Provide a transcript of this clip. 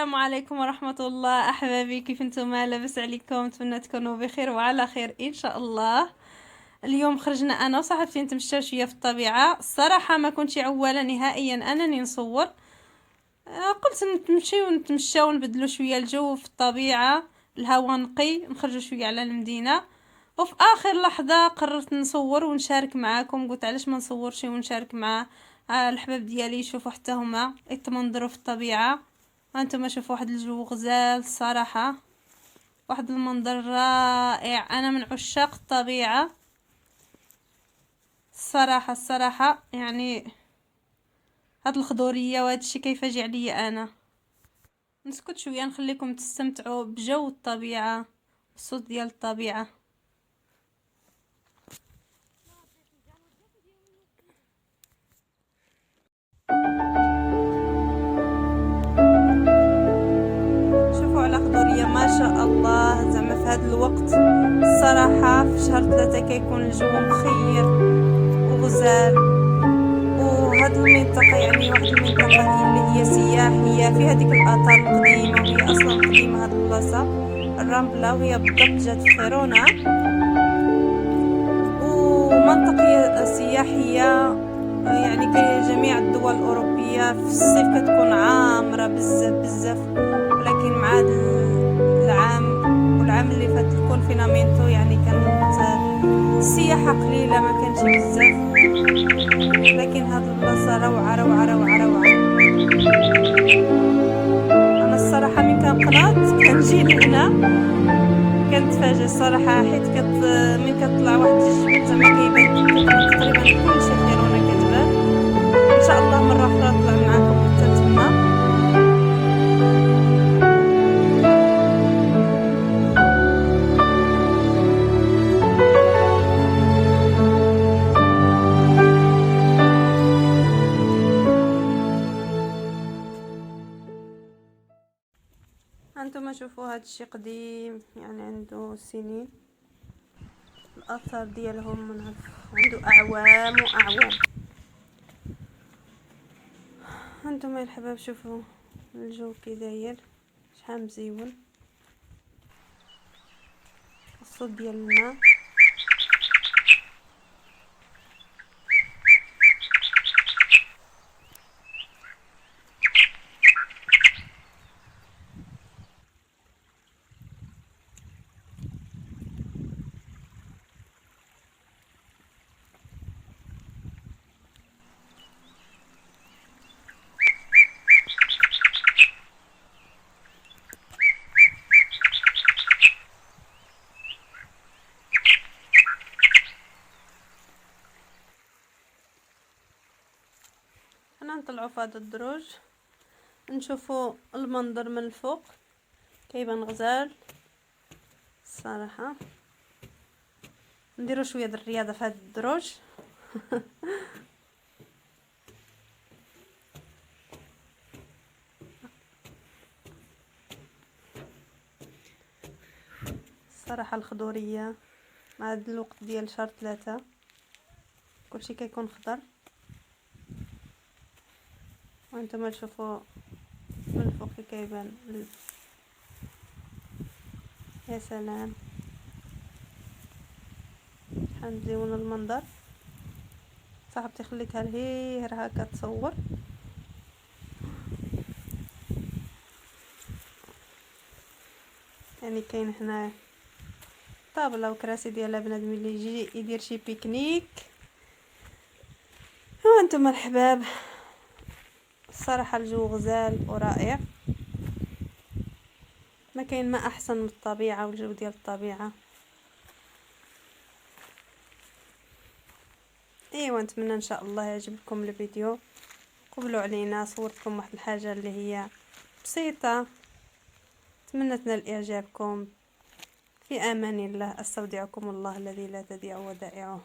السلام عليكم ورحمة الله أحبابي، كيف انتم؟ لاباس عليكم؟ نتمنى تكونوا بخير وعلى خير إن شاء الله. اليوم خرجنا أنا وصاحبتي نتمشى شوية في الطبيعة. الصراحة ما كنتش عوالة نهائيا أنني نصور. قلت نتمشى ونبدلوا شوية الجو في الطبيعة، الهواء نقي، نخرجوا شوية على المدينة. وفي آخر لحظة قررت نصور ونشارك معاكم. قلت علاش ما نصورش ونشارك مع الحباب ديالي يشوفوا حتى هما يتمنظروا في الطبيعة. هانتوما شوفوا واحد الجو غزال الصراحة، واحد المنظر رائع. انا من عشاق الطبيعة الصراحة يعني هاد الخضورية وهاد الشي كيفاجئ عليا. انا نسكت شوية نخليكم تستمتعوا بجو الطبيعة، الصوت ديال الطبيعة. شوفوا على خضورية ما شاء الله. زعما في هذا الوقت الصراحة في شهر 3 كيكون الجو مخير وغزال. وهاد المنطقة يعني واحد المنطقة اللي هي سياحية، في هذيك الآثار القديمة، وهي أصلا قديمة هاد البلاصة الرامبلة، وهي بالضبط جات في غيرونا. ومنطقة سياحية يعني كجميع الدول الأوروبية في الصيف كتكون عامرة بزاف، ولكن مع هاد العام والعام اللي فات الكونفينامينتو يعني كانت السياحة قليلة، ما كانش بزاف. لكن هاد البلاصة روعة. انا الصراحة من كنقناط كنجي لهنا كنتفاجئ الصراحة، حيت من كتطلع واحد الجبل زعما كيبان تقريبا كلشي في غيرونا كتبان. ان شاء الله مرة اخرى نطلع معاكم حتى تما. هانتوما شوفوا هاد الشي قديم، يعني عنده سنين، الاثار ديالهم من عنده اعوام واعوام. هانتوما الحباب شوفوا الجو كي داير، شحال مزيون، الصوت ديال الماء. انا نطلعوا في هذا الدروج نشوفوا المنظر من الفوق، كيبان غزال الصراحه. نديروا شويه د الرياضه في هذا الدروج. الصراحه الخضوريه مع هذا الوقت ديال شهر 3 كلشي كيكون خضر. وانتم تشوفوا من الفوق كيبان يا سلام، شحال مزيون المنظر. صاحبتي خليتها لهيه هكا تصور. يعني كاين هنا طابله وكراسي ديالها بنادم اللي يجي يدير شي بيكنيك. وانتم الحباب الصراحه الجو غزال ورائع، ما كاين ما احسن من الطبيعه والجو ديال الطبيعه. ايوا نتمنى ان شاء الله يعجبكم الفيديو. قبلوا علينا، صورتكم واحد الحاجه اللي هي بسيطه، اتمنى تنال اعجابكم. في امان الله، استودعكم الله الذي لا تضيع ودائعه.